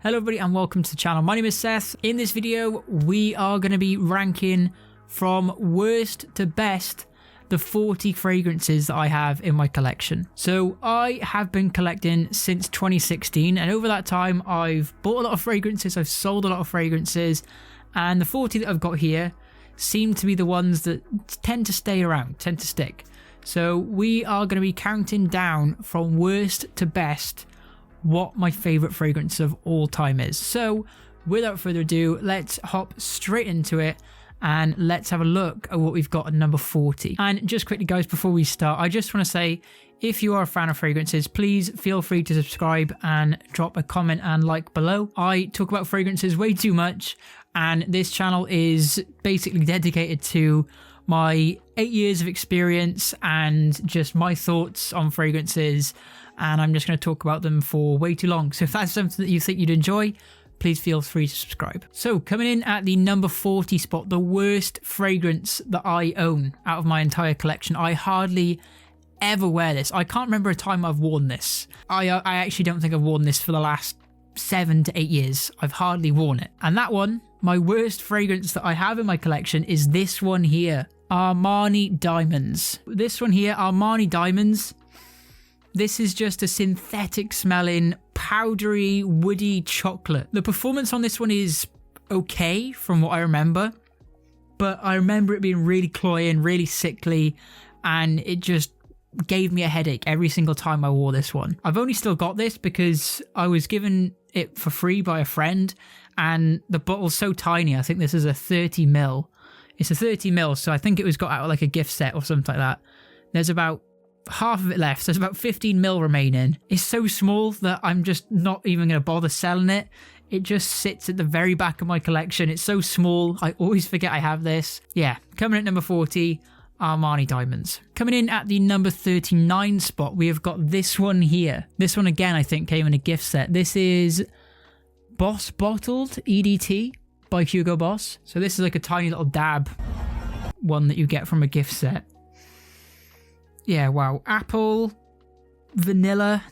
Hello everybody and welcome to the channel. My name is Seth. In this video we are going to be ranking from worst to best the 40 fragrances that I have in my collection. So I have been collecting since 2016 and over that time I've bought a lot of fragrances, I've sold a lot of fragrances, and the 40 that I've got here seem to be the ones that tend to stay around, tend to stick. So we are going to be counting down from worst to best what my favorite fragrance of all time is. So without further ado, let's hop straight into it and let's have a look at what we've got at number 40. And just quickly guys, before we start, I just want to say, if you are a fan of fragrances, please feel free to subscribe and drop a comment and like below. I talk about fragrances way too much, and this channel is basically dedicated to my 8 years of experience and just my thoughts on fragrances, and I'm just going to talk about them for way too long. So if that's something that you think you'd enjoy, please feel free to subscribe. So coming in at the number 40 spot, the worst fragrance that I own out of my entire collection. I hardly ever wear this. I can't remember a time I've worn this. I actually don't think I've worn this for the last 7 to 8 years. I've hardly worn it. And that one, my worst fragrance that I have in my collection, is this one here. Armani Diamonds. This one here, Armani Diamonds. This is just a synthetic smelling, powdery, woody chocolate. The performance on this one is okay from what I remember, but I remember it being really cloying, really sickly, and it just gave me a headache every single time I wore this one. I've only still got this because I was given it for free by a friend, and the bottle's so tiny. I think this is a 30 ml. It's a 30 ml, so I think it was got out of like a gift set or something like that. There's about half of it left. There's about 15 ml remaining. It's so small that I'm just not even going to bother selling it. It just sits at the very back of my collection. It's so small, I always forget I have this. Yeah, coming at number 40, Armani Diamonds. Coming in at the number 39 spot, we have got this one here. This one again, I think, came in a gift set. This is Boss Bottled EDT by Hugo Boss. So this is like a tiny little dab one that you get from a gift set. Yeah, wow. Apple, vanilla,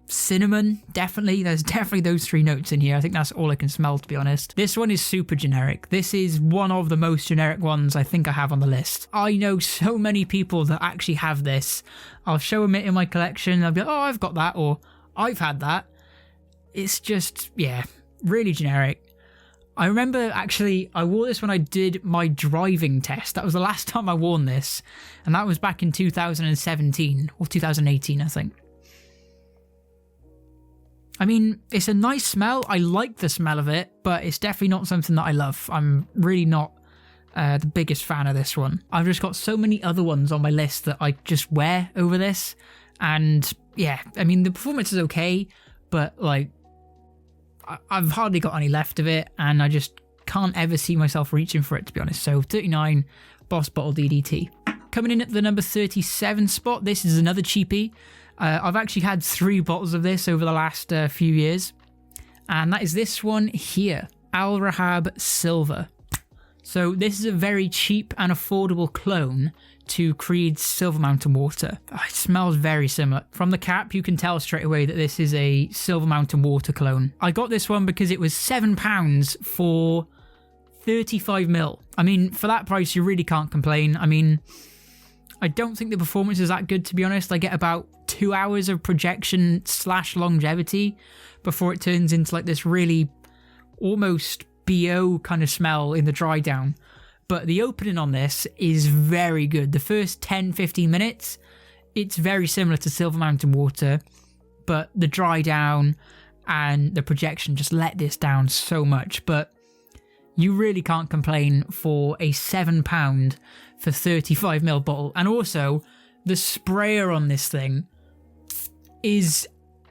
cinnamon, definitely. There's definitely those three notes in here. I think that's all I can smell, to be honest. This one is super generic. This is one of the most generic ones I think I have on the list. I know so many people that actually have this. I'll show them it in my collection. They'll be like, oh, I've got that, or I've had that. It's just, yeah, really generic. I remember actually I wore this when I did my driving test. That was the last time I worn this, and that was back in 2017 or 2018, I think. I mean, it's a nice smell. I like the smell of it, but it's definitely not something that I love. I'm really not the biggest fan of this one. I've just got so many other ones on my list that I just wear over this, and yeah, I mean, the performance is okay, but like, I've hardly got any left of it, and I just can't ever see myself reaching for it, to be honest. So 39, Boss Bottled DDT. Coming in at the number 37 spot, this is another cheapie. I've actually had 3 bottles of this over the last few years, and that is this one here, Al Rahab Silver. So this is a very cheap and affordable clone to Creed's Silver Mountain Water. Oh, it smells very similar. From the cap, you can tell straight away that this is a Silver Mountain Water clone. I got this one because it was £7 for 35 ml. I mean, for that price, you really can't complain. I mean, I don't think the performance is that good, to be honest. I get about 2 hours of projection / longevity before it turns into like this really almost BO kind of smell in the dry down. But the opening on this is very good. The first 10-15 minutes, it's very similar to Silver Mountain Water, but the dry down and the projection just let this down so much. But you really can't complain for a £7 for 35 ml bottle. And also, the sprayer on this thing is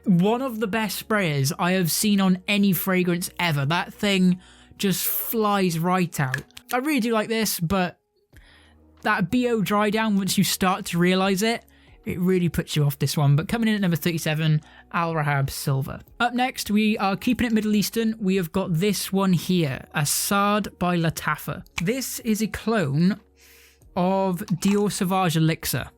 one of the best sprayers I have seen on any fragrance ever. That thing just flies right out. I really do like this, but that BO dry down, once you start to realise it, it really puts you off this one. But coming in at number 37, Al Rahab Silver. Up next, we are keeping it Middle Eastern. We have got this one here, Assad by Lattafa. This is a clone of Dior Sauvage Elixir,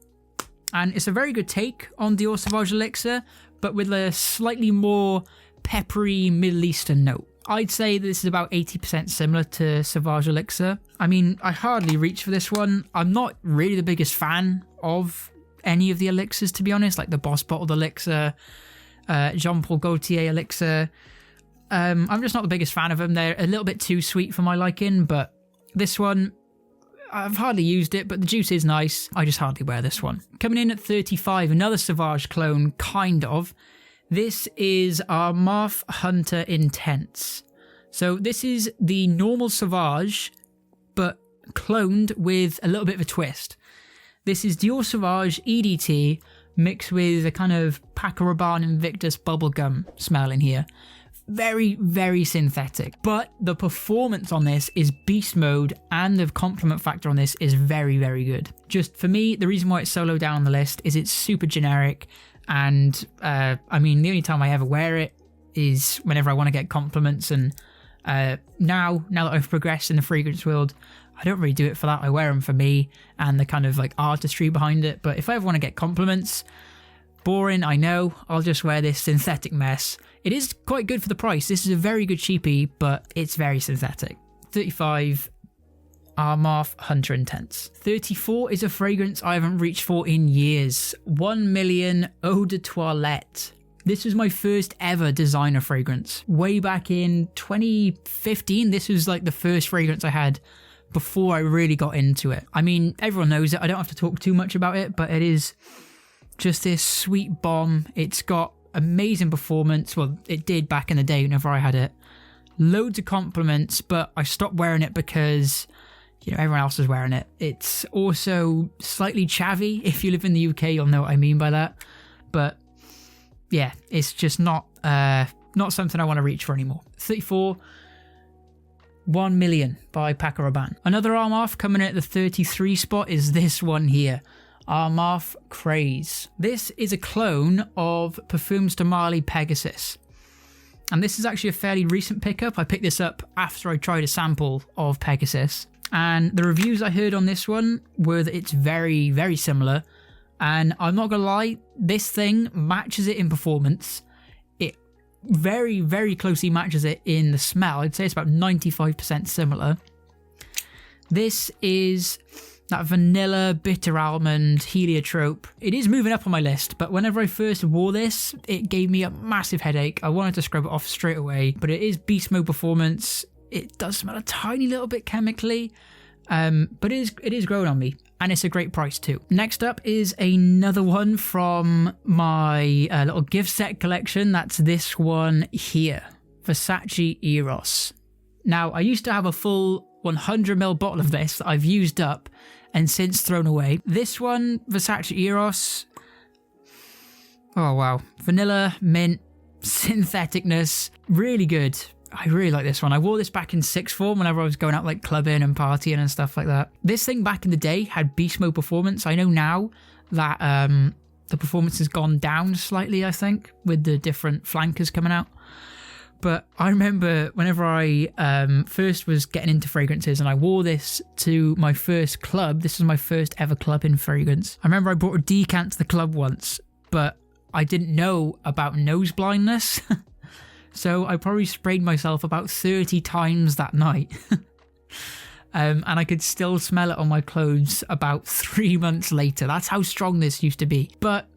and it's a very good take on Dior Sauvage Elixir, but with a slightly more peppery Middle Eastern note. I'd say this is about 80% similar to Sauvage Elixir. I mean, I hardly reach for this one. I'm not really the biggest fan of any of the elixirs, to be honest, like the Boss Bottled Elixir, Jean-Paul Gaultier Elixir. I'm just not the biggest fan of them. They're a little bit too sweet for my liking, but this one, I've hardly used it, but the juice is nice. I just hardly wear this one. Coming in at 35, another Sauvage clone, kind of. This is our Marf Hunter Intense. So this is the normal Sauvage, but cloned with a little bit of a twist. This is Dior Sauvage EDT mixed with a kind of Paco Rabanne Invictus bubblegum smell in here. Very, very synthetic. But the performance on this is beast mode, and the compliment factor on this is very, very good. Just for me, the reason why it's so low down on the list is it's super generic. And I mean, the only time I ever wear it is whenever I want to get compliments. And now that I've progressed in the fragrance world, I don't really do it for that. I wear them for me and the kind of like artistry behind it. But if I ever want to get compliments, boring, I know, I'll just wear this synthetic mess. It is quite good for the price. This is a very good cheapie, but it's very synthetic. 35. Marf Hunter Intense. 34 is a fragrance I haven't reached for in years. 1 Million Eau de Toilette. This was my first ever designer fragrance. Way back in 2015, this was like the first fragrance I had before I really got into it. I mean, everyone knows it. I don't have to talk too much about it, but it is just this sweet bomb. It's got amazing performance. Well, it did back in the day whenever I had it. Loads of compliments, but I stopped wearing it because, you know, everyone else is wearing it. It's also slightly chavvy. If you live in the UK, you'll know what I mean by that. But yeah, it's just not something I want to reach for anymore. 34. 1 Million by Paco Rabanne. Another Armaf coming in at the 33 spot is this one here. Armaf Craze. This is a clone of Parfums de Marly Pegasus. And this is actually a fairly recent pickup. I picked this up after I tried a sample of Pegasus. And the reviews I heard on this one were that it's very, very similar. And I'm not going to lie, this thing matches it in performance. It very, very closely matches it in the smell. I'd say it's about 95% similar. This is that vanilla, bitter almond, heliotrope. It is moving up on my list, but whenever I first wore this, it gave me a massive headache. I wanted to scrub it off straight away, but it is beast mode performance. It does smell a tiny little bit chemically, but it is growing on me, and it's a great price too. Next up is another one from my little gift set collection. That's this one here, Versace Eros. Now, I used to have a full 100ml bottle of this that I've used up and since thrown away. This one, Versace Eros. Oh wow, vanilla, mint, syntheticness, really good. I really like this one. I wore this back in sixth form whenever I was going out like clubbing and partying and stuff like that. This thing back in the day had beast mode performance. I know now that the performance has gone down slightly, I think, with the different flankers coming out. But I remember whenever I first was getting into fragrances and I wore this to my first club. This was my first ever club in fragrance. I remember I brought a decant to the club once, but I didn't know about nose blindness. So I probably sprayed myself about 30 times that night. And I could still smell it on my clothes about 3 months later. That's how strong this used to be. But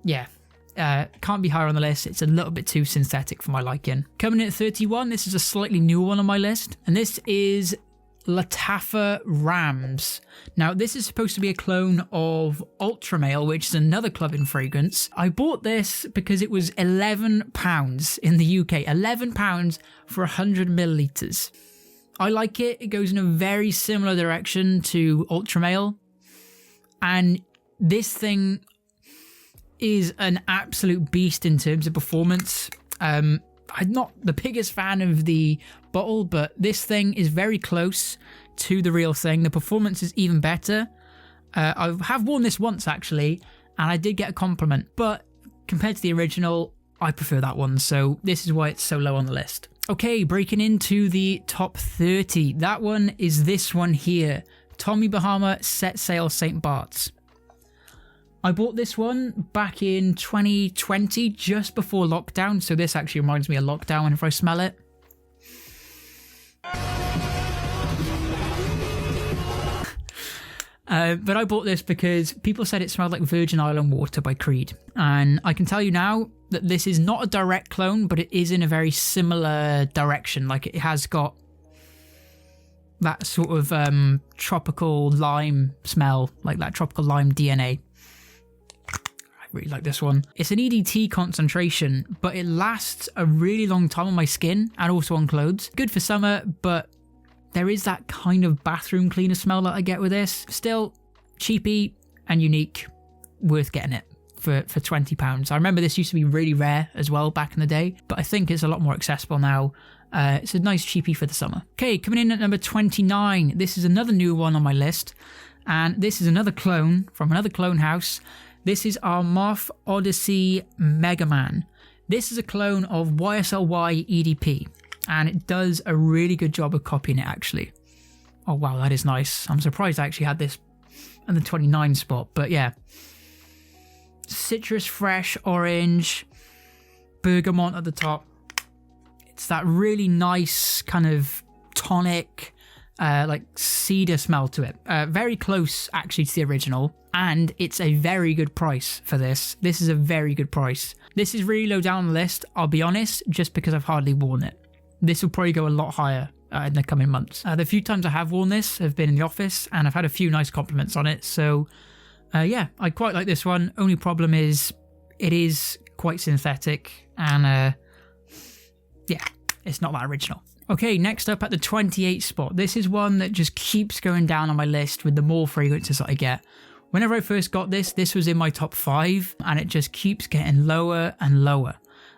yeah, can't be higher on the list. It's a little bit too synthetic for my liking. Coming in at 31, this is a slightly newer one on my list. And this is Lattafa Rams. Now, this is supposed to be a clone of Ultra Male, which is another clubbing fragrance. I bought this because it was £11 in the UK. £11 for 100 millilitres. I like it. It goes in a very similar direction to Ultra Male. And this thing is an absolute beast in terms of performance. I'm not the biggest fan of the bottle, but this thing is very close to the real thing. The performance is even better. I have worn this once actually, and I did get a compliment, but compared to the original, I prefer that one. So this is why it's so low on the list. Okay, breaking into the top 30. That one is this one here. Tommy Bahama Set Sail St. Bart's. I bought this one back in 2020, just before lockdown, so this actually reminds me of lockdown whenever I smell it. But I bought this because people said it smelled like Virgin Island water by Creed. And I can tell you now that this is not a direct clone, but it is in a very similar direction. Like, it has got that sort of tropical lime smell, like that tropical lime DNA. I really like this one. It's an EDT concentration, but it lasts a really long time on my skin and also on clothes. Good for summer, but there is that kind of bathroom cleaner smell that I get with this. Still, cheapy and unique. Worth getting it for £20. I remember this used to be really rare as well back in the day, but I think it's a lot more accessible now. It's a nice cheapie for the summer. Okay, coming in at number 29. This is another new one on my list, and this is another clone from another clone house. This is our Moth Odyssey Mega Man. This is a clone of YSLY EDP. And it does a really good job of copying it, actually. Oh, wow, that is nice. I'm surprised I actually had this in the 29 spot. But yeah. Citrus, fresh, orange, bergamot at the top. It's that really nice kind of tonic, like cedar smell to it. Very close, actually, to the original. And it's a very good price for this. This is a very good price. This is really low down on the list, I'll be honest, just because I've hardly worn it. This will probably go a lot higher in the coming months. The few times I have worn this have been in the office, and I've had a few nice compliments on it. So, yeah, I quite like this one. Only problem is it is quite synthetic, and yeah, it's not that original. Okay, next up at the 28 spot. This is one that just keeps going down on my list with the more fragrances that I get. Whenever I first got this, this was in my top 5, and it just keeps getting lower and lower.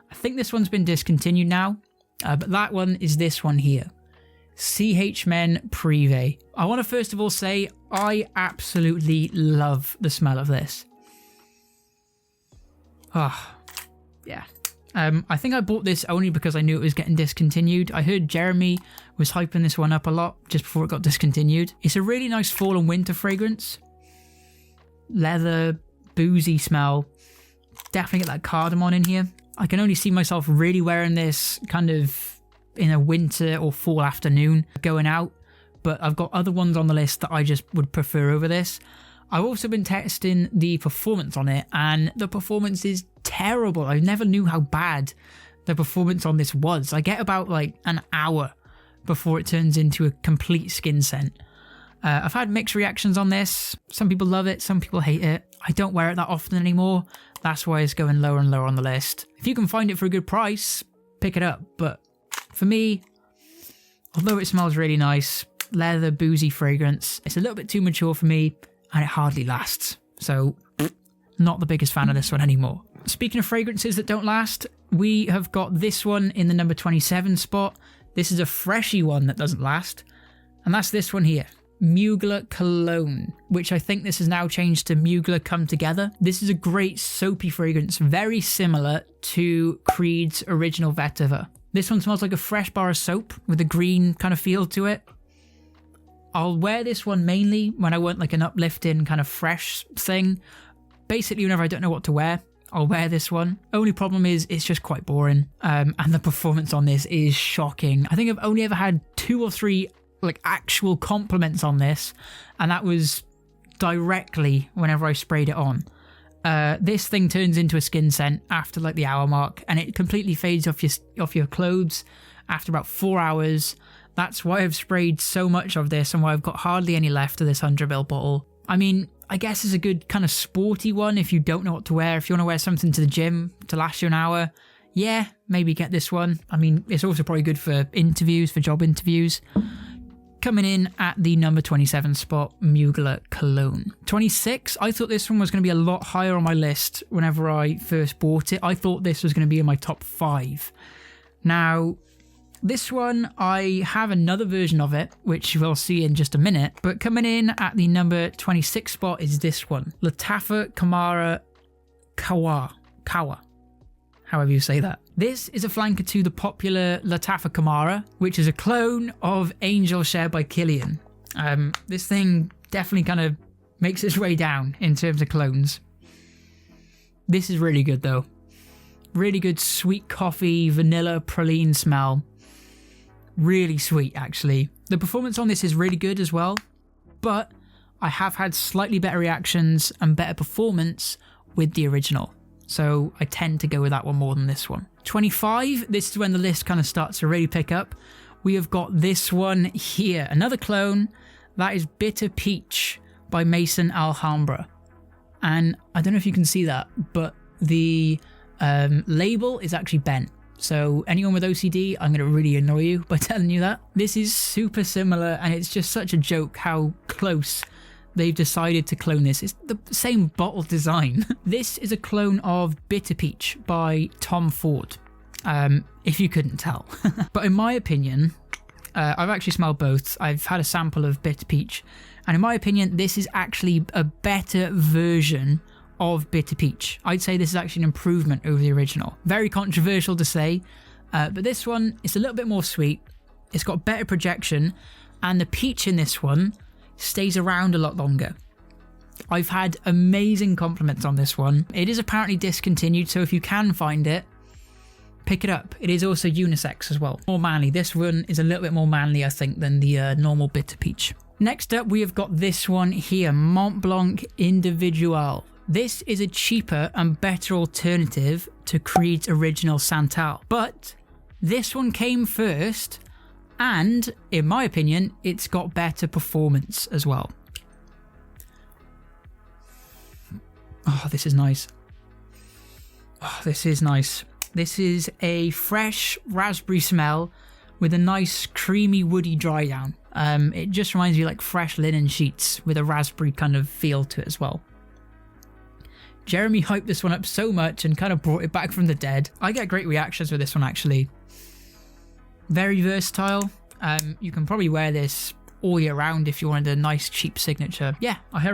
I think this one's been discontinued now. But that one is this one here. CH Men Privé. I want to first of all say I absolutely love the smell of this. Ah, yeah. I think I bought this only because I knew it was getting discontinued. I heard Jeremy was hyping this one up a lot just before it got discontinued. It's a really nice fall and winter fragrance. Leather, boozy smell. Definitely get that cardamom in here. I can only see myself really wearing this kind of in a winter or fall afternoon going out, but I've got other ones on the list that I just would prefer over this. I've also been testing the performance on it, and the performance is terrible. I never knew how bad the performance on this was. I get about like an hour before it turns into a complete skin scent. I've had mixed reactions on this. Some people love it, some people hate it. I don't wear it that often anymore. That's why it's going lower and lower on the list. If you can find it for a good price, pick it up. But for me, although it smells really nice, leather, boozy fragrance, it's a little bit too mature for me, and it hardly lasts. So, not the biggest fan of this one anymore. Speaking of fragrances that don't last, we have got this one in the number 27 spot. This is a freshy one that doesn't last, and that's this one here. Mugler Cologne, which I think this has now changed to Mugler Come Together. This is a great soapy fragrance, very similar to Creed's original Vetiver. This one smells like a fresh bar of soap with a green kind of feel to it. I'll wear this one mainly when I want like an uplifting kind of fresh thing. Basically, whenever I don't know what to wear, I'll wear this one. Only problem is it's just quite boring, and the performance on this is shocking. I think I've only ever had 2 or 3 like actual compliments on this, and that was directly whenever I sprayed it on. This thing turns into a skin scent after like the hour mark, and it completely fades off your clothes after about 4 hours. That's why I've sprayed so much of this, and why I've got hardly any left of this 100ml bottle. I mean, I guess it's a good kind of sporty one if you don't know what to wear. If you want to wear something to the gym to last you an hour, yeah, maybe get this one. I mean, it's also probably good for interviews, for job interviews. Coming in at the number 27 spot, Mugler Cologne. 26, I thought this one was going to be a lot higher on my list whenever I first bought it. I thought this was going to be in my top 5. Now, this one, I have another version of it, which we'll see in just a minute. But coming in at the number 26 spot is this one. Lattafa Kamara Kawa. However you say that. This is a flanker to the popular Lattafa Kamara, which is a clone of Angel shared by Killian. This thing definitely kind of makes its way down in terms of clones. This is really good though. Really good sweet coffee, vanilla, praline smell. Really sweet actually. The performance on this is really good as well, but I have had slightly better reactions and better performance with the original. So I tend to go with that one more than this one. 25, this is when the list kind of starts to really pick up. We have got this one here, another clone. That is Bitter Peach by Mason Alhambra. And I don't know if you can see that, but the label is actually bent. So anyone with OCD, I'm going to really annoy you by telling you that. This is super similar, and it's just such a joke how close they've decided to clone this. It's the same bottle design. This is a clone of Bitter Peach by Tom Ford, if you couldn't tell. But in my opinion, I've actually smelled both. I've had a sample of Bitter Peach, and in my opinion, this is actually a better version of Bitter Peach. I'd say this is actually an improvement over the original. Very controversial to say, but this one is a little bit more sweet. It's got better projection, and the peach in this one stays around a lot longer. I've had amazing compliments on this one. It is apparently discontinued, so if you can find it, pick it up. It is also unisex as well. More manly. This one is a little bit more manly, I think, than the normal Bitter Peach. Next up, we have got this one here, Mont Blanc Individual. This is a cheaper and better alternative to Creed's original Santal, but this one came first, and in my opinion, it's got better performance as well. Oh, this is nice. Oh, this is nice. This is a fresh raspberry smell with a nice creamy woody dry down. It just reminds you like fresh linen sheets with a raspberry kind of feel to it as well. Jeremy hyped this one up so much and kind of brought it back from the dead. I get great reactions with this one actually. Very versatile. You can probably wear this all year round if you wanted a nice cheap signature. Yeah, I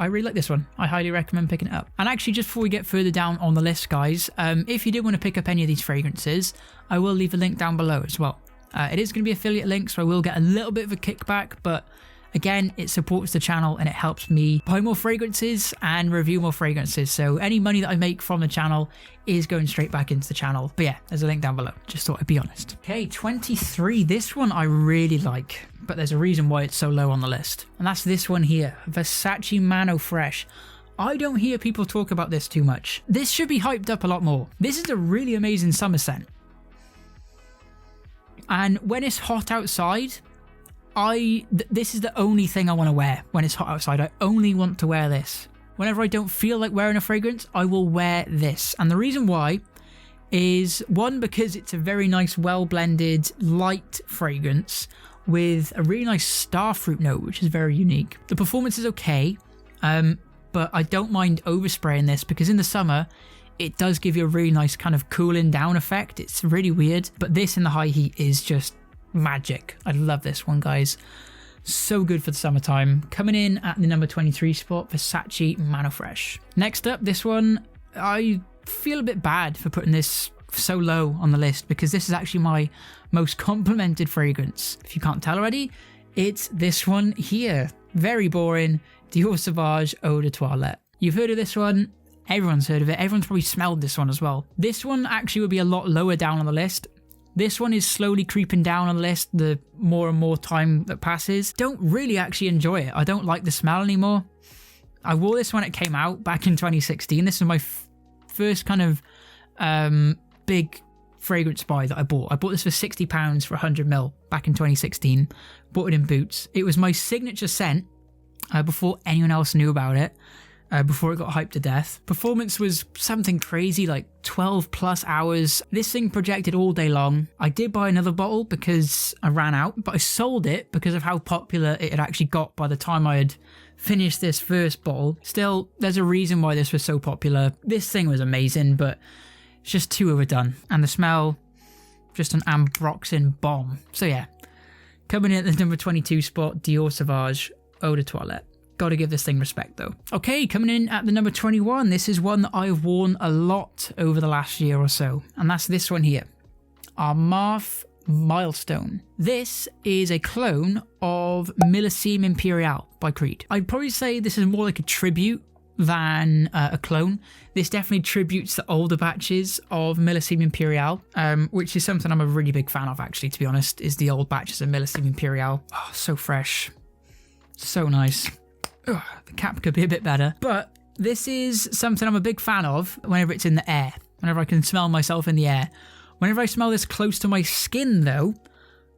really like this one. I highly recommend picking it up. And actually, just before we get further down on the list, guys, if you did want to pick up any of these fragrances, I will leave a link down below as well. It is going to be affiliate link, so I will get a little bit of a kickback, but again, it supports the channel and it helps me buy more fragrances and review more fragrances. So any money that I make from the channel is going straight back into the channel. But yeah, there's a link down below. Just thought I'd be honest. Okay, 23. This one I really like, but there's a reason why it's so low on the list. And that's this one here, Versace Mano Fresh. I don't hear people talk about this too much. This should be hyped up a lot more. This is a really amazing summer scent. And when it's hot outside, this is the only thing I want to wear when it's hot outside. I only want to wear this. Whenever I don't feel like wearing a fragrance, I will wear this. And the reason why is, one, because it's a very nice, well-blended, light fragrance with a really nice starfruit note, which is very unique. The performance is okay, but I don't mind overspraying this because in the summer, it does give you a really nice kind of cooling down effect. It's really weird, but this in the high heat is just magic. I love this one, guys. So good for the summertime. Coming in at the number 23 spot, Versace Mano Fresh. Next up, this one, I feel a bit bad for putting this so low on the list because this is actually my most complimented fragrance. If you can't tell already, it's this one here. Very boring, Dior Sauvage Eau de Toilette. You've heard of this one. Everyone's heard of it. Everyone's probably smelled this one as well. This one actually would be a lot lower down on the list. This one is slowly creeping down on the list the more and more time that passes. Don't really actually enjoy it. I don't like the smell anymore. I wore this when it came out back in 2016. This is my first kind of big fragrance buy that I bought. I bought this for £60 for 100ml back in 2016. Bought it in Boots. It was my signature scent before anyone else knew about it. Before it got hyped to death. Performance was something crazy, like 12 plus hours. This thing projected all day long. I did buy another bottle because I ran out, but I sold it because of how popular it had actually got by the time I had finished this first bottle. Still, there's a reason why this was so popular. This thing was amazing, but it's just too overdone. And the smell, just an ambroxan bomb. So yeah, coming in at the number 22 spot, Dior Sauvage Eau de Toilette. Gotta give this thing respect though. Okay, coming in at the number 21, this is one that I've worn a lot over the last year or so, and that's this one here, Armaf Milestone. This is a clone of Millésime Impérial by Creed. I'd probably say this is more like a tribute than a clone. This definitely tributes the older batches of Millésime Impériale, which is something I'm a really big fan of, actually, to be honest, is the old batches of Millésime Impériale. Oh, so fresh. So nice. Ugh, the cap could be a bit better. But this is something I'm a big fan of whenever it's in the air, whenever I can smell myself in the air. Whenever I smell this close to my skin, though,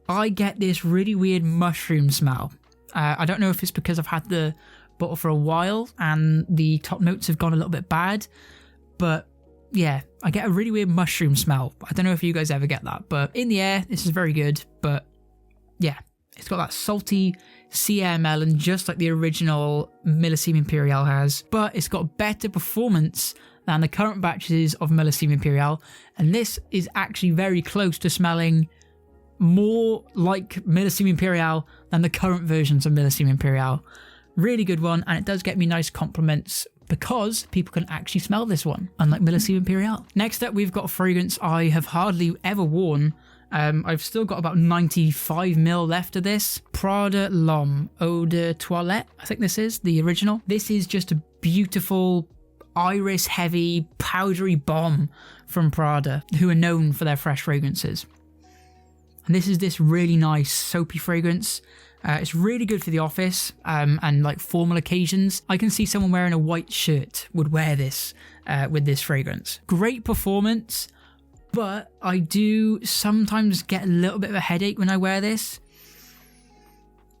I get this really weird mushroom smell. I don't know if it's because I've had the bottle for a while and the top notes have gone a little bit bad, but yeah, I get a really weird mushroom smell. I don't know if you guys ever get that, but in the air, this is very good. But yeah, it's got that salty sea air melon, just like the original Millésime Impériale has, but it's got better performance than the current batches of Millésime Impériale, and this is actually very close to smelling more like Millésime Impériale than the current versions of Millésime Impériale. Really good one, and it does get me nice compliments because people can actually smell this one, unlike Millésime Impériale. Next up, we've got a fragrance I have hardly ever worn. I've still got about 95ml left of this. Prada L'Homme Eau de Toilette, I think this is the original. This is just a beautiful iris heavy powdery bomb from Prada, who are known for their fresh fragrances. And this is this really nice soapy fragrance. It's really good for the office and like formal occasions. I can see someone wearing a white shirt would wear this with this fragrance. Great performance, but I do sometimes get a little bit of a headache when I wear this.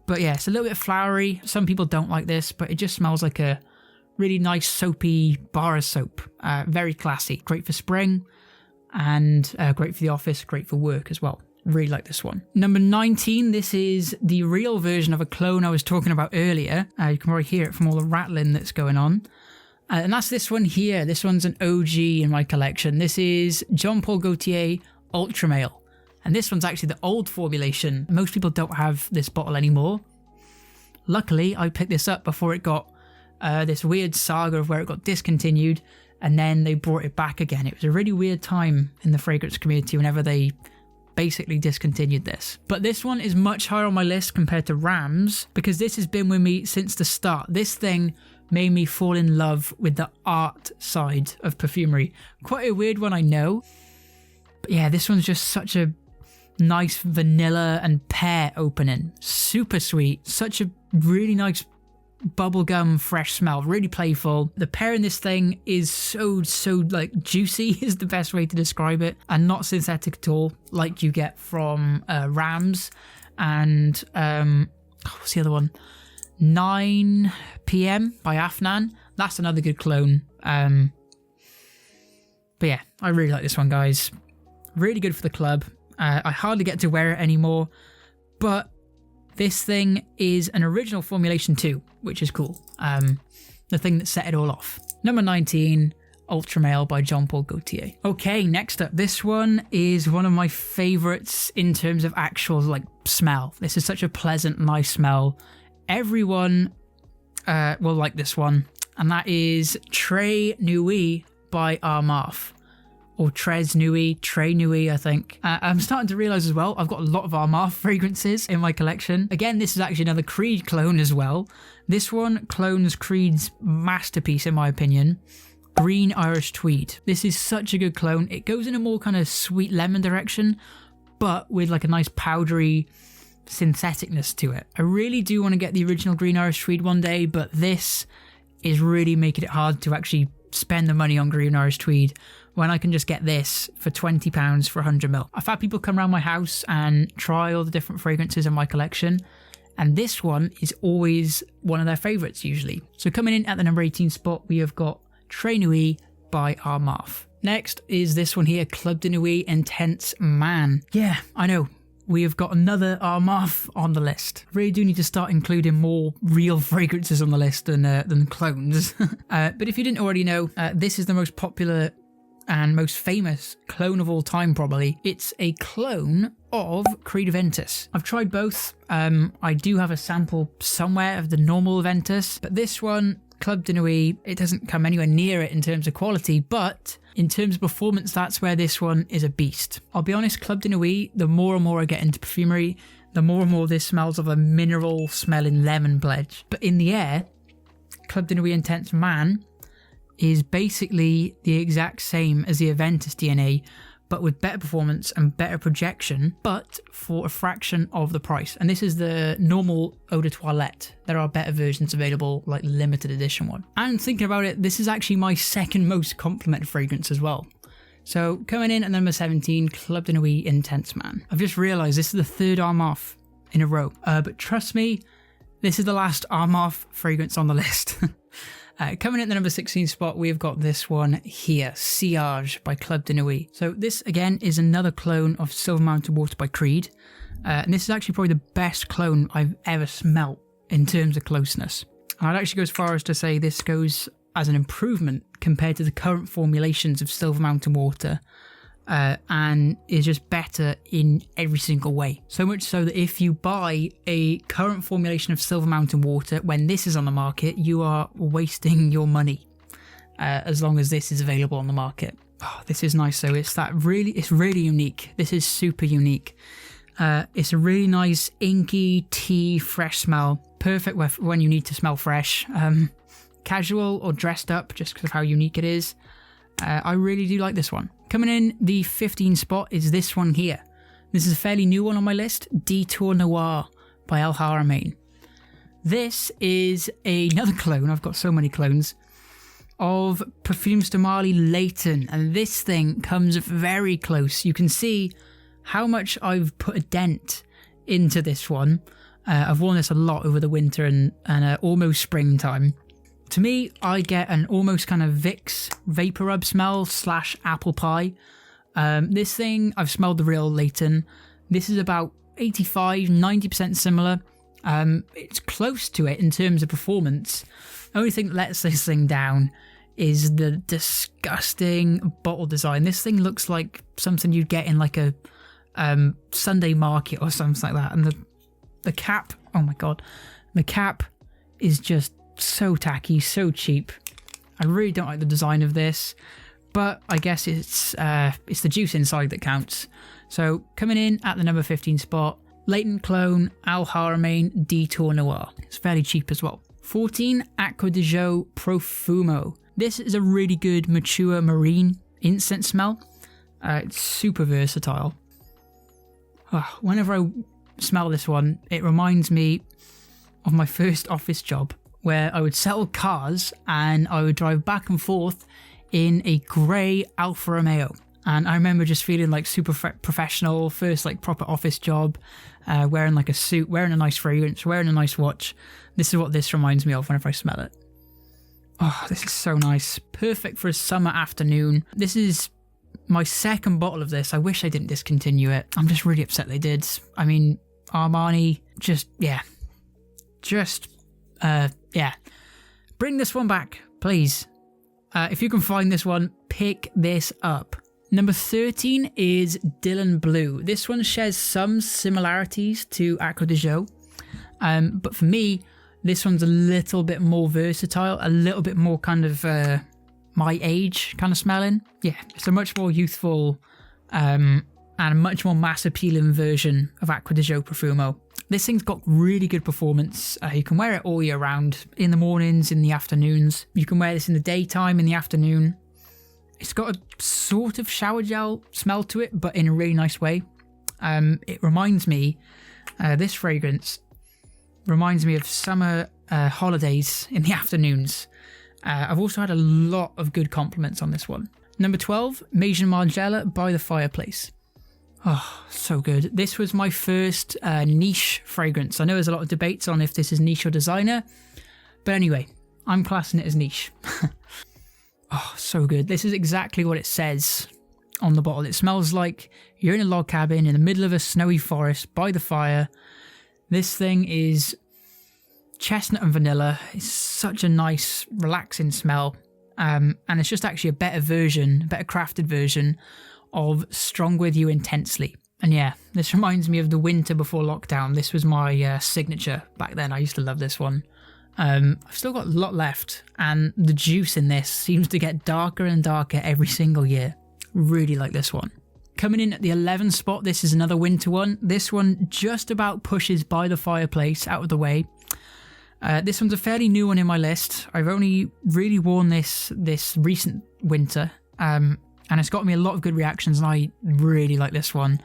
But yeah, it's a little bit flowery. Some people don't like this, but it just smells like a really nice soapy bar of soap. Very classy. Great for spring and great for the office, great for work as well. Really like this one. Number 19, this is the real version of a clone I was talking about earlier. You can probably hear it from all the rattling that's going on. And that's this one here. This one's an OG in my collection. This is Jean Paul Gaultier Ultra Male. And this one's actually the old formulation. Most people don't have this bottle anymore. Luckily, I picked this up before it got this weird saga of where it got discontinued. And then they brought it back again. It was a really weird time in the fragrance community whenever they basically discontinued this. But this one is much higher on my list compared to Rams because this has been with me since the start. This thing made me fall in love with the art side of perfumery. Quite a weird one, I know. But yeah, this one's just such a nice vanilla and pear opening. Super sweet. Such a really nice bubblegum fresh smell, really playful. The pear in this thing is so like juicy is the best way to describe it, and not synthetic at all like you get from Rams and what's the other one, 9 PM by Afnan. That's another good clone. But yeah, I really like this one, guys. Really good for the club. I hardly get to wear it anymore, but this thing is an original formulation too, which is cool. The thing that set it all off. Number 19, Ultra Male by Jean Paul Gaultier. Okay, next up. This one is one of my favorites in terms of actual like smell. This is such a pleasant, nice smell. Everyone will like this one. And that is Très Nuit by Armaf. Or Très Nuit, I think. I'm starting to realise as well, I've got a lot of Armaf fragrances in my collection. Again, this is actually another Creed clone as well. This one clones Creed's masterpiece, in my opinion, Green Irish Tweed. This is such a good clone. It goes in a more kind of sweet lemon direction, but with like a nice powdery syntheticness to it. I really do want to get the original Green Irish Tweed one day, but this is really making it hard to actually spend the money on Green Irish Tweed when I can just get this for £20 for 100ml. I've had people come around my house and try all the different fragrances in my collection, and this one is always one of their favourites usually. So coming in at the number 18 spot, we have got Très Nuit by Armaf. Next is this one here, Club de Nuit Intense Man. Yeah, I know. We have got another Armaf on the list. Really do need to start including more real fragrances on the list than clones. But if you didn't already know, this is the most popular and most famous clone of all time, probably. It's a clone of Creed Aventus. I've tried both. I do have a sample somewhere of the normal Aventus, but this one, Club de Nuit, it doesn't come anywhere near it in terms of quality, but in terms of performance, that's where this one is a beast. I'll be honest, Club de Nuit, the more and more I get into perfumery, the more and more this smells of a mineral smelling lemon pledge. But in the air, Club de Nuit Intense Man is basically the exact same as the Aventus DNA, but with better performance and better projection, but for a fraction of the price. And this is the normal Eau de Toilette. There are better versions available, like the limited edition one. And thinking about it, this is actually my second most complimented fragrance as well. So coming in at number 17, Club de Nuit Intense Man. I've just realised this is the third Armaf in a row, but trust me, this is the last Armaf fragrance on the list. Coming in at the number 16 spot, we've got this one here, Sillage by Club de Nuit. So this, again, is another clone of Silver Mountain Water by Creed. And this is actually probably the best clone I've ever smelt in terms of closeness. And I'd actually go as far as to say this goes as an improvement compared to the current formulations of Silver Mountain Water, and is just better in every single way. So much so that if you buy a current formulation of Silver Mountain Water when this is on the market, you are wasting your money, as long as this is available on the market. Oh, this is nice though. It's really unique. This is super unique. It's a really nice inky tea fresh smell. Perfect when you need to smell fresh. Casual or dressed up, just because of how unique it is. I really do like this one. Coming in the 15 spot is this one here. This is a fairly new one on my list, Detour Noir by El Haramain. This is another clone, I've got so many clones, of Parfums de Marly Layton, and this thing comes very close. You can see how much I've put a dent into this one. I've worn this a lot over the winter and almost springtime. To me, I get an almost kind of Vicks Vapor Rub smell / apple pie. This thing, I've smelled the real Layton. This is about 85-90% similar. It's close to it in terms of performance. The only thing that lets this thing down is the disgusting bottle design. This thing looks like something you'd get in like a Sunday market or something like that. And the cap, oh my god, the cap is just so tacky, so cheap. I really don't like the design of this, but I guess it's the juice inside that counts. So coming in at the number 15 spot, Layton clone El Haramain Detour Noir. It's fairly cheap as well. 14, Acqua di Gio Profumo. This is a really good mature marine incense smell. It's super versatile. Whenever I smell this one, it reminds me of my first office job, where I would sell cars and I would drive back and forth in a grey Alfa Romeo. And I remember just feeling like super professional, first like proper office job, wearing like a suit, wearing a nice fragrance, wearing a nice watch. This is what this reminds me of whenever I smell it. Oh, this is so nice. Perfect for a summer afternoon. This is my second bottle of this. I wish I didn't discontinue it. I'm just really upset they did. I mean, Armani, yeah. Bring this one back, please. If you can find this one, pick this up. Number 13 is Dylan Blue. This one shares some similarities to Acqua di Gio, but for me, this one's a little bit more versatile, a little bit more kind of my age kind of smelling. Yeah, it's a much more youthful and a much more mass appealing version of Acqua di Gio Profumo. This thing's got really good performance. You can wear it all year round, in the mornings, in the afternoons. You can wear this in the daytime, in the afternoon. It's got a sort of shower gel smell to it, but in a really nice way. It reminds me, this fragrance reminds me of summer holidays in the afternoons. I've also had a lot of good compliments on this one. Number 12, Maison Margiela by the Fireplace. Oh, so good. This was my first niche fragrance. I know there's a lot of debates on if this is niche or designer, but anyway, I'm classing it as niche. Oh, so good. This is exactly what it says on the bottle. It smells like you're in a log cabin in the middle of a snowy forest by the fire. This thing is chestnut and vanilla. It's such a nice, relaxing smell. And it's just actually a better crafted version of Strong With You Intensely. And yeah, this reminds me of the winter before lockdown. This was my signature back then. I used to love this one. I've still got a lot left, and the juice in this seems to get darker and darker every single year. Really like this one. Coming in at the 11th spot, this is another winter one. This one just about pushes By the Fireplace out of the way. This one's a fairly new one in my list. I've only really worn this recent winter, and it's got me a lot of good reactions, and I really like this one.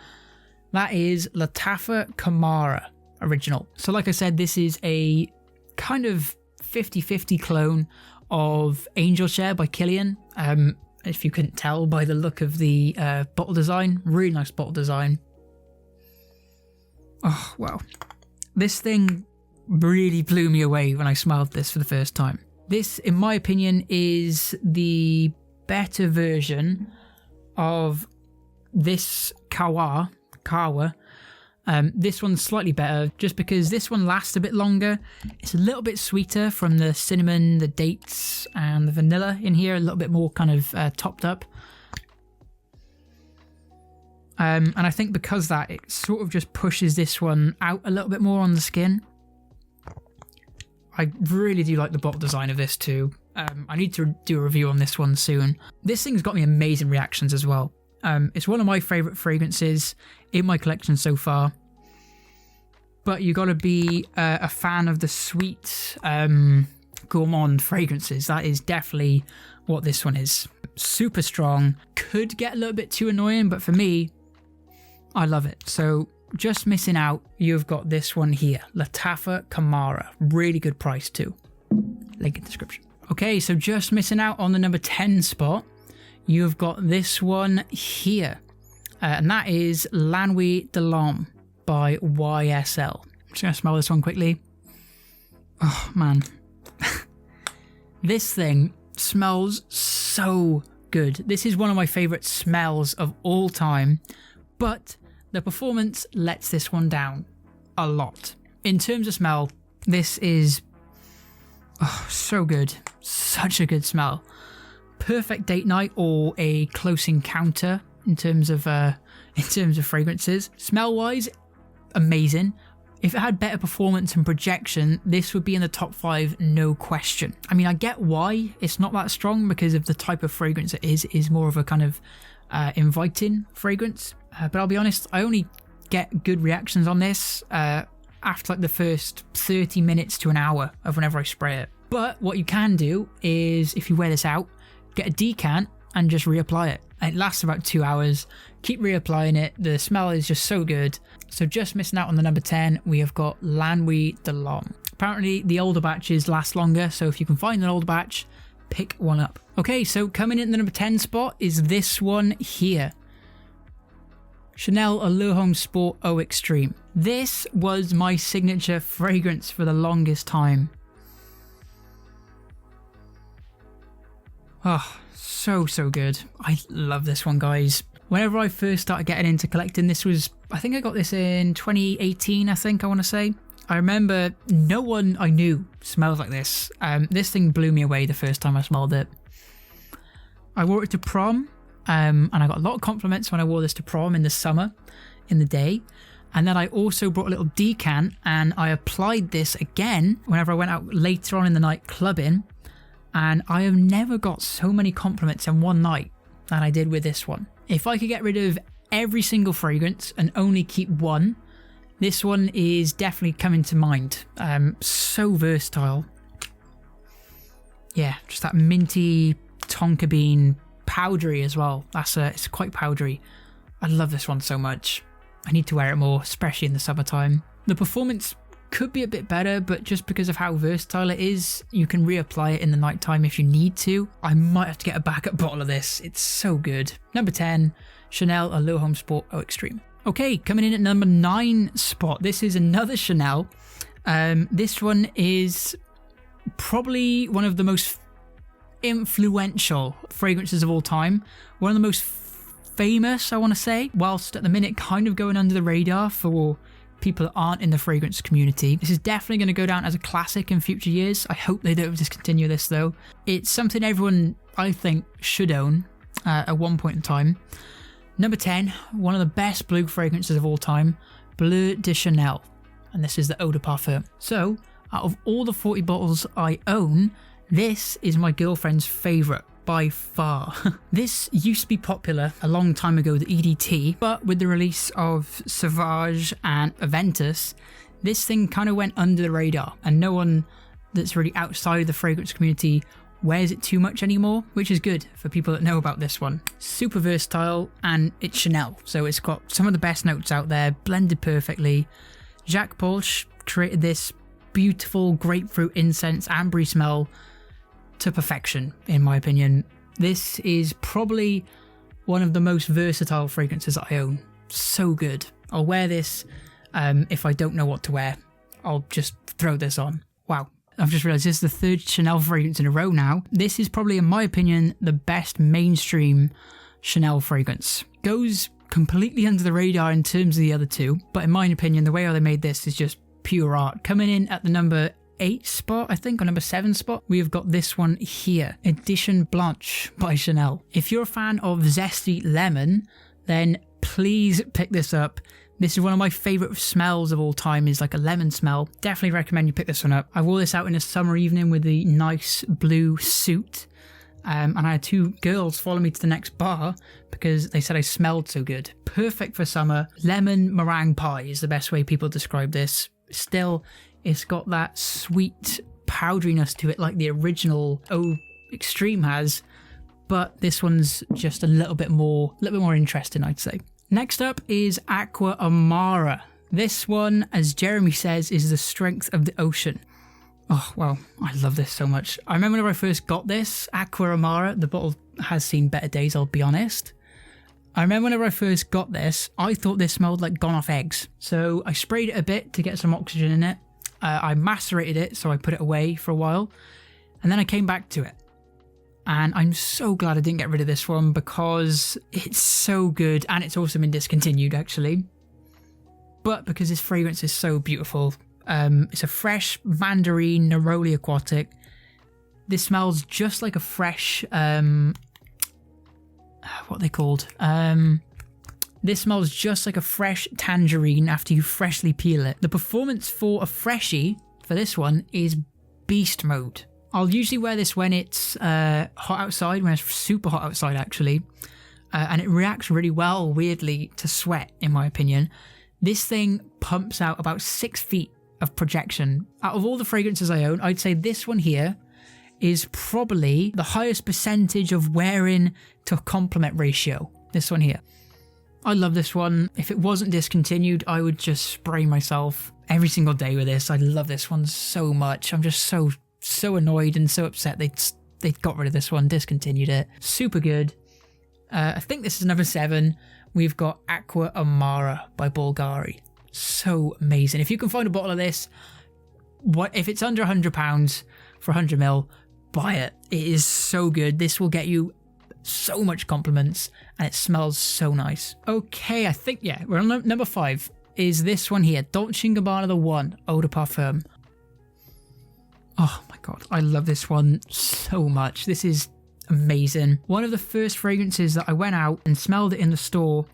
That is Lattafa Kamara Original. So like I said, this is a kind of 50-50 clone of Angel Share by Killian. If you couldn't tell by the look of the bottle design, really nice bottle design. Oh, wow. This thing really blew me away when I smelled this for the first time. This, in my opinion, is the better version of this Kawa. This one's slightly better just because this one lasts a bit longer. It's a little bit sweeter from the cinnamon, the dates, and the vanilla in here, a little bit more kind of topped up. And I think because that, it sort of just pushes this one out a little bit more on the skin. I really do like the bottle design of this too. I need to do a review on this one soon. This thing's got me amazing reactions as well. It's one of my favourite fragrances in my collection so far. But you got to be a fan of the sweet gourmand fragrances. That is definitely what this one is. Super strong. Could get a little bit too annoying, but for me, I love it. So just missing out, you've got this one here. Lattafa Kamara. Really good price too. Link in the description. Okay, so just missing out on the number 10 spot. You've got this one here. And that is La Nuit de l'Homme by YSL. I'm just going to smell this one quickly. Oh, man. This thing smells so good. This is one of my favourite smells of all time. But the performance lets this one down a lot. In terms of smell, this is so good. Such a good smell. Perfect date night or a close encounter in terms of fragrances. Smell wise, amazing. If it had better performance and projection, this would be in the top 5, no question. I mean, I get why it's not that strong because of the type of fragrance it is more of a kind of inviting fragrance. But I'll be honest, I only get good reactions on this after like the first 30 minutes to an hour of whenever I spray it. But what you can do is, if you wear this out, get a decant and just reapply it. It lasts about 2 hours. Keep reapplying it. The smell is just so good. So just missing out on the number 10, we have got La Nuit de l'Homme. Apparently the older batches last longer, so if you can find an old batch, pick one up. Okay, so coming in the number 10 spot is this one here. Chanel Allure Homme Sport Eau Extreme. This was my signature fragrance for the longest time. Oh, so good. I love this one, guys. Whenever I first started getting into collecting, this was, I think I got this in 2018, I want to say. I remember no one I knew smelled like this. This thing blew me away the first time I smelled it. I wore it to prom, and I got a lot of compliments when I wore this to prom in the summer, in the day. And then I also brought a little decant, and I applied this again whenever I went out later on in the night clubbing. And I have never got so many compliments in one night than I did with this one. If I could get rid of every single fragrance and only keep one, this one is definitely coming to mind. So versatile. Yeah, just that minty tonka bean, powdery as well. It's quite powdery. I love this one so much. I need to wear it more, especially in the summertime. The performance could be a bit better, but just because of how versatile it is, you can reapply it in the nighttime if you need to. I might have to get a backup bottle of this. It's so good. Number 10, Chanel Allure Homme Sport Eau Extreme. Okay, coming in at number 9 spot. This is another Chanel. This one is probably one of the most influential fragrances of all time. One of the most famous, I want to say, whilst at the minute kind of going under the radar for people that aren't in the fragrance community. This is definitely going to go down as a classic in future years. I hope they don't discontinue this though. It's something everyone, I think, should own at one point in time. Number 10, one of the best blue fragrances of all time, Bleu de Chanel. And this is the Eau de Parfum. So, out of all the 40 bottles I own, this is my girlfriend's favourite by far. This used to be popular a long time ago, the EDT, but with the release of Sauvage and Aventus, this thing kind of went under the radar and no one that's really outside of the fragrance community wears it too much anymore, which is good for people that know about this one. Super versatile, and it's Chanel, so it's got some of the best notes out there, blended perfectly. Jacques Polch created this beautiful grapefruit incense ambery smell to perfection, in my opinion. This is probably one of the most versatile fragrances I own. So good. I'll wear this if I don't know what to wear. I'll just throw this on. Wow. I've just realised this is the third Chanel fragrance in a row now. This is probably, in my opinion, the best mainstream Chanel fragrance. Goes completely under the radar in terms of the other two, but in my opinion, the way how they made this is just pure art. Coming in at the number 8 spot, I think, or number 7 spot, we have got this one here, Edition Blanche by Chanel. If you're a fan of zesty lemon, then please pick this up. This is one of my favourite smells of all time, is like a lemon smell. Definitely recommend you pick this one up. I wore this out in a summer evening with the nice blue suit. And I had 2 girls follow me to the next bar because they said I smelled so good. Perfect for summer. Lemon meringue pie is the best way people describe this. Still, it's got that sweet powderiness to it like the original Eau Extreme has, but this one's just a little bit more interesting, I'd say. Next up is Aqua Amara. This one, as Jeremy says, is the strength of the ocean. Oh, well, I love this so much. I remember when I first got this, Aqua Amara, the bottle has seen better days, I'll be honest. I remember whenever I first got this, I thought this smelled like gone off eggs. So I sprayed it a bit to get some oxygen in it. I macerated it, so I put it away for a while. And then I came back to it. And I'm so glad I didn't get rid of this one because it's so good, and it's also been discontinued actually. But because this fragrance is so beautiful, it's a fresh mandarin neroli aquatic. This smells just like a fresh, what are they called? This smells just like a fresh tangerine after you freshly peel it. The performance for a freshie for this one is beast mode. I'll usually wear this when it's hot outside, when it's super hot outside actually, and it reacts really well, weirdly, to sweat, in my opinion. This thing pumps out about 6 feet of projection. Out of all the fragrances I own, I'd say this one here is probably the highest percentage of wearing to complement ratio. This one here. I love this one. If it wasn't discontinued, I would just spray myself every single day with this. I love this one so much. I'm just so annoyed and so upset they got rid of this one, discontinued it. Super good. I think this is number 7. We've got Aqua Amara by Bulgari. So amazing. If you can find a bottle of this, if it's under £100 for 100ml, buy it. It is so good. This will get you so much compliments, and it smells so nice. Okay, I think, yeah, we're on number 5. Is this one here, Dolce & Gabbana The One Eau de Parfum. Oh my god, I love this one so much. This is amazing. One of the first fragrances that I went out and smelled it in the store,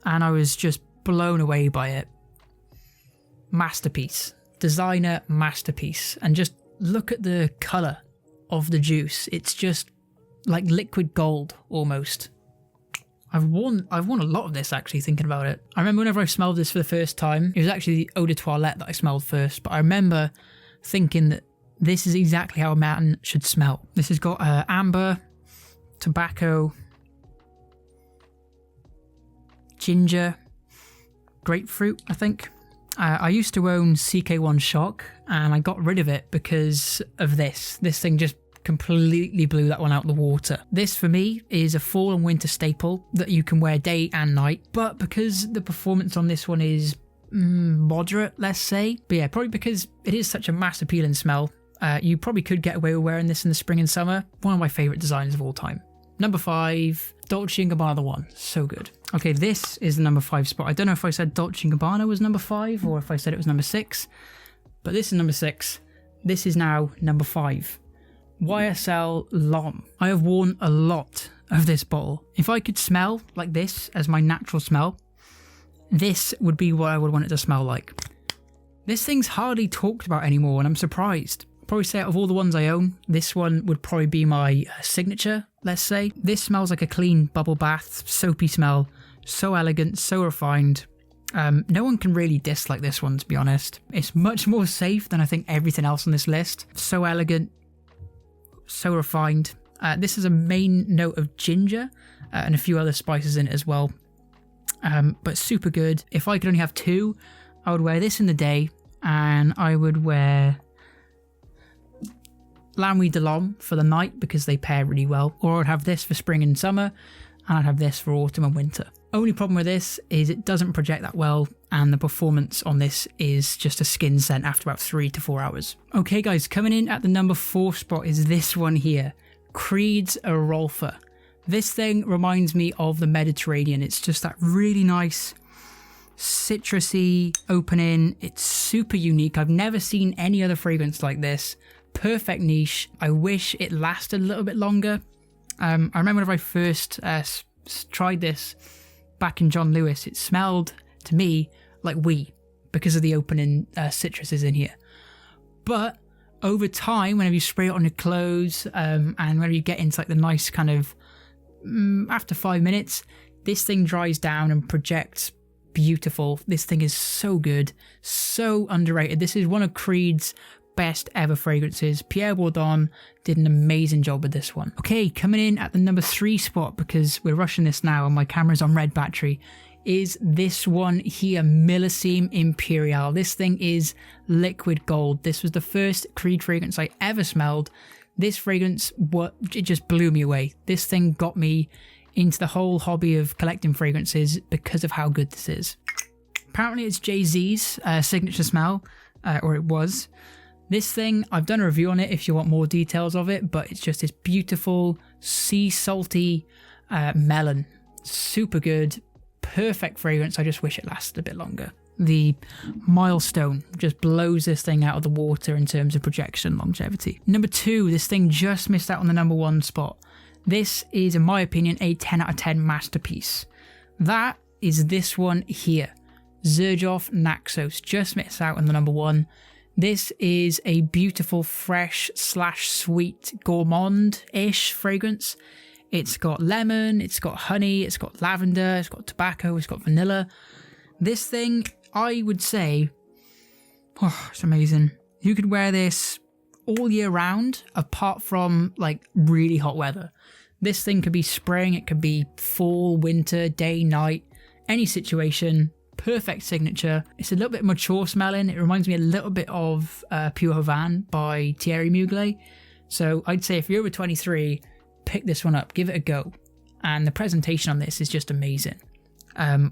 and I was just blown away by it. Masterpiece. Designer masterpiece. And just look at the colour of the juice. It's just like liquid gold almost. I've worn a lot of this actually, thinking about it. I remember whenever I smelled this for the first time, it was actually the Eau de Toilette that I smelled first, but I remember thinking that this is exactly how a man should smell. This has got amber, tobacco, ginger, grapefruit, I think. I used to own CK1 Shock, and I got rid of it because of this. This thing just completely blew that one out of the water. This for me is a fall and winter staple that you can wear day and night, but because the performance on this one is moderate, let's say, but yeah, probably because it is such a mass appealing smell, you probably could get away with wearing this in the spring and summer. One of my favourite designs of all time. Number 5, Dolce & Gabbana The One. So good. Okay, this is the number 5 spot. I don't know if I said Dolce & Gabbana was number 5 or if I said it was number 6, but this is number 6. This is now number 5. YSL L'Homme. I have worn a lot of this bottle. If I could smell like this as my natural smell, this would be what I would want it to smell like. This thing's hardly talked about anymore, and I'm surprised. Probably say out of all the ones I own, this one would probably be my signature, let's say. This smells like a clean bubble bath, soapy smell. So elegant, so refined. No one can really dislike this one, to be honest. It's much more safe than I think everything else on this list. So elegant, so refined. This has a main note of ginger and a few other spices in it as well. But super good. If I could only have two, I would wear this in the day, and I would wear Lamouille de l'Homme for the night because they pair really well. Or I'd have this for spring and summer, and I'd have this for autumn and winter. Only problem with this is it doesn't project that well, and the performance on this is just a skin scent after about 3 to 4 hours. Okay guys, coming in at the number 4 spot is this one here, Creed's Arolfa. This thing reminds me of the Mediterranean. It's just that really nice citrusy opening. It's super unique. I've never seen any other fragrance like this. Perfect niche. I wish it lasted a little bit longer. I remember when I first tried this back in John Lewis, it smelled to me like wheat because of the opening citruses in here. But over time, whenever you spray it on your clothes and whenever you get into like the nice kind of after 5 minutes, this thing dries down and projects beautiful. This thing is so good, so underrated. This is one of Creed's best ever fragrances. Pierre Bourdon did an amazing job with this one. Okay, coming in at the number 3 spot, because we're rushing this now and my camera's on red battery, is this one here, Millésime Impérial. This thing is liquid gold. This was the first Creed fragrance I ever smelled. This fragrance, it just blew me away. This thing got me into the whole hobby of collecting fragrances because of how good this is. Apparently it's Jay-Z's signature smell, or it was. This thing, I've done a review on it if you want more details of it, but it's just this beautiful, sea salty melon. Super good, perfect fragrance. I just wish it lasted a bit longer. The Milestone just blows this thing out of the water in terms of projection longevity. Number 2, this thing just missed out on the number 1 spot. This is, in my opinion, a 10 out of 10 masterpiece. That is this one here. Xerjoff Naxos just missed out on the number 1. This is a beautiful, fresh / sweet, gourmand-ish fragrance. It's got lemon, it's got honey, it's got lavender, it's got tobacco, it's got vanilla. This thing, I would say, it's amazing. You could wear this all year round, apart from like really hot weather. This thing could be spring, it could be fall, winter, day, night, any situation. Perfect signature. It's a little bit mature smelling. It reminds me a little bit of Pure Havane by Thierry Mugler. So I'd say if you're over 23, pick this one up, give it a go. And the presentation on this is just amazing.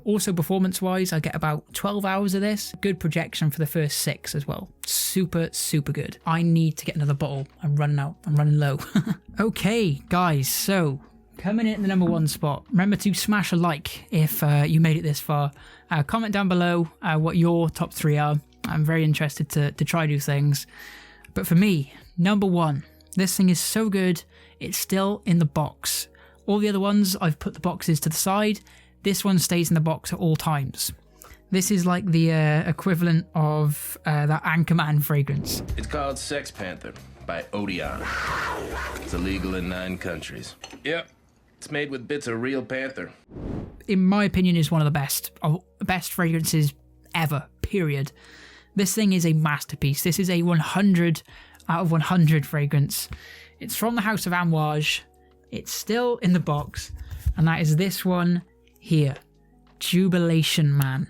Also performance wise, I get about 12 hours of this. Good projection for the first 6 as well. Super, super good. I need to get another bottle. I'm running out. I'm running low. Okay, guys. So coming in at the number 1 spot. Remember to smash a like if you made it this far. Comment down below what your top 3 are. I'm very interested to try new things. But for me, number 1. This thing is so good. It's still in the box. All the other ones, I've put the boxes to the side. This one stays in the box at all times. This is like the equivalent of that Anchorman fragrance. It's called Sex Panther by Odeon. It's illegal in 9 countries. Yep. It's made with bits of real panther. In my opinion, is one of the best fragrances ever, period. This thing is a masterpiece. This is a 100 out of 100 fragrance. It's from the House of Amouage. It's still in the box. And that is this one here. Jubilation Man.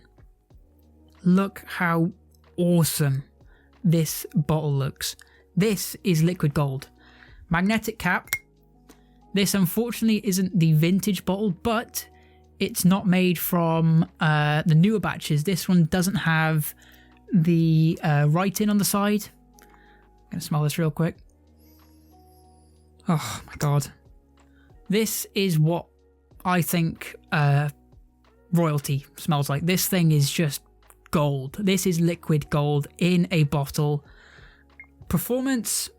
Look how awesome this bottle looks. This is liquid gold. Magnetic cap. This unfortunately isn't the vintage bottle, but it's not made from the newer batches. This one doesn't have the writing on the side. I'm going to smell this real quick. Oh my god. This is what I think royalty smells like. This thing is just gold. This is liquid gold in a bottle. Performance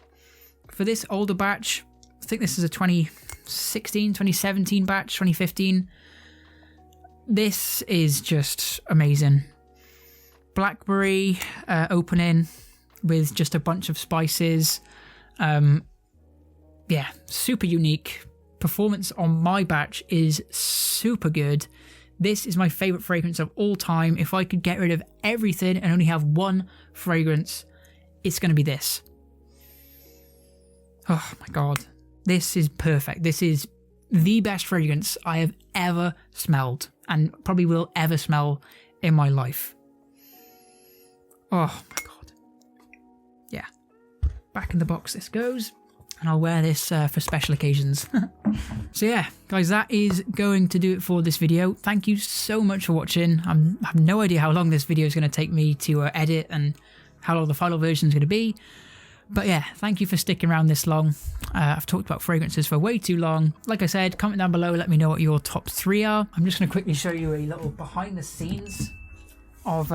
for this older batch, I think this is a 2016, 2017 batch, 2015. This is just amazing. Blackberry opening with just a bunch of spices. Yeah, super unique. Performance on my batch is super good. This is my favorite fragrance of all time. If I could get rid of everything and only have one fragrance, it's going to be this. Oh my God. This is perfect. This is the best fragrance I have ever smelled and probably will ever smell in my life. Oh my God. Yeah. Back in the box this goes. And I'll wear this for special occasions. So yeah, guys, that is going to do it for this video. Thank you so much for watching. I have no idea how long this video is going to take me to edit and how long the final version is going to be. But yeah, thank you for sticking around this long. I've talked about fragrances for way too long. Like I said, comment down below, let me know what your top 3 are. I'm just going to quickly show you a little behind the scenes of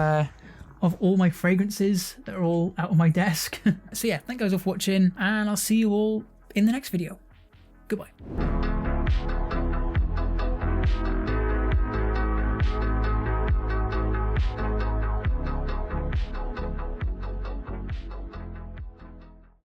all my fragrances that are all out on my desk. So yeah, thank you guys for watching, and I'll see you all in the next video. Goodbye.